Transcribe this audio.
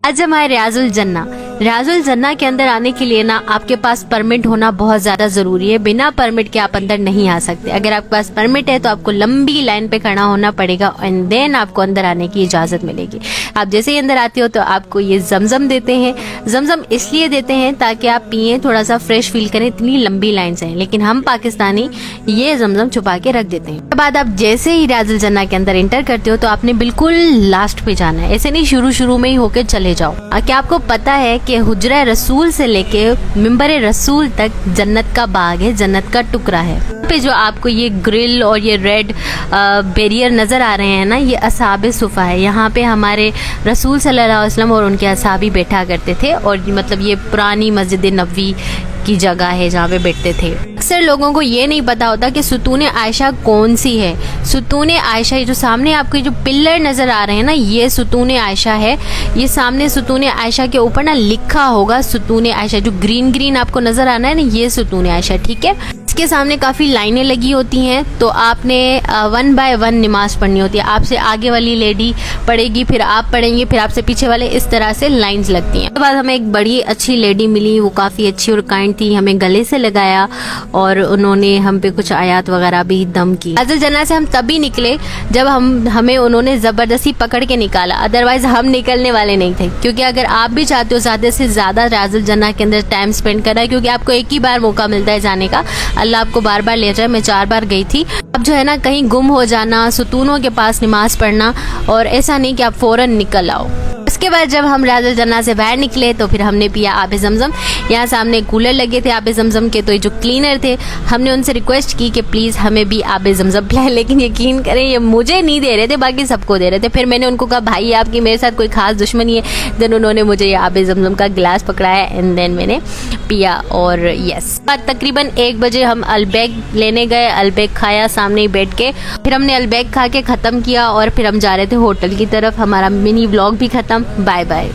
आज हमारे रियाजुल जन्ना के अंदर आने के लिए ना आपके पास परमिट होना बहुत ज्यादा जरूरी है। बिना परमिट के आप अंदर नहीं आ सकते। अगर आपके पास परमिट है तो आपको लंबी लाइन पे खड़ा होना पड़ेगा एंड देन आपको अंदर आने की इजाजत मिलेगी। आप जैसे ही अंदर आते हो तो आपको ये जमजम देते हैं। जमजम इसलिए देते हैं ताकि आप पिए, थोड़ा सा फ्रेश फील करें। इतनी लंबी लाइन है, लेकिन हम पाकिस्तानी ये जमजम छुपा के रख देते हैं। उसके बाद आप जैसे ही रियाजुल जन्ना के अंदर एंटर करते हो तो आपने बिल्कुल लास्ट पे जाना है। ऐसे नहीं शुरू में ही होकर चले जाओ। क्या आपको पता है कि हुजरा रसूल से लेके मिंबर रसूल तक जन्नत का बाग है, जन्नत का टुकड़ा है। पे जो आपको ये ग्रिल और ये रेड बैरियर नजर आ रहे हैं ना, ये असहाबे सुफा है। यहाँ पे हमारे रसूल सल्लल्लाहु अलैहि वसल्लम और उनके असहाबी बैठा करते थे और मतलब ये पुरानी मस्जिद नबवी की जगह है जहाँ पे बैठते थे। अक्सर लोगों को ये नहीं पता होता कि सुतून आयशा कौन सी है। सुतून आयशा, ये जो सामने आपके जो पिलर नजर आ रहे हैं ना, ये सुतून आयशा है। ये सामने सुतून आयशा के ऊपर ना लिखा होगा सुतून आयशा। जो ग्रीन ग्रीन आपको नजर आना है ना, ये सुतून आयशा, ठीक है। इसके सामने काफी लाइनें लगी होती हैं, तो आपने 1 बाय 1 नमाज पढ़नी होती है। आपसे आगे वाली लेडी पढ़ेगी, फिर आप पढ़ेंगे, फिर आपसे पीछे वाले, इस तरह से लाइंस लगती हैं। उसके बाद हमें एक बड़ी अच्छी लेडी मिली, वो काफी अच्छी और काइंड थी। हमें गले से लगाया और उन्होंने हम पे कुछ आयात वगैरह भी दम की। रियाजुल जन्ना से हम तभी निकले जब हमें उन्होंने जबरदस्ती पकड़ के निकाला, अदरवाइज हम निकलने वाले नहीं थे। क्योंकि अगर आप भी चाहते हो ज्यादा से ज्यादा रियाजुल जन्ना के अंदर टाइम स्पेंड करना है, क्योंकि आपको एक ही बार मौका मिलता है जाने का, अल्लाह आपको बार बार ले जाए। मैं 4 बार गई थी। अब जो है ना, कहीं गुम हो जाना, सुतूनों के पास नमाज पढ़ना, और ऐसा नहीं कि आप फौरन निकल आओ। उसके बाद जब हम रियाजुल जन्ना से बाहर निकले तो फिर हमने पिया आबे जमजम। यहाँ सामने कूलर लगे थे आबे जमजम के, तो ये जो क्लीनर थे, हमने उनसे रिक्वेस्ट की कि प्लीज हमें भी आबे जमजम पिलाएं, लेकिन यकीन करें ये मुझे नहीं दे रहे थे, बाकी सबको दे रहे थे। फिर मैंने उनको कहा भाई आपकी मेरे साथ कोई खास दुश्मनी है। देन उन्होंने मुझे ये आबे जमजम का गिलास पकड़ाया एंड देन मैंने पिया। और यस, तकरीबन 1 बजे हम अलबैग लेने गए। अलबैग खाया सामने ही बैठ के, फिर हमने अलबैग खा के खत्म किया और फिर हम जा रहे थे होटल की तरफ। हमारा मिनी व्लॉग भी खत्म। Bye bye.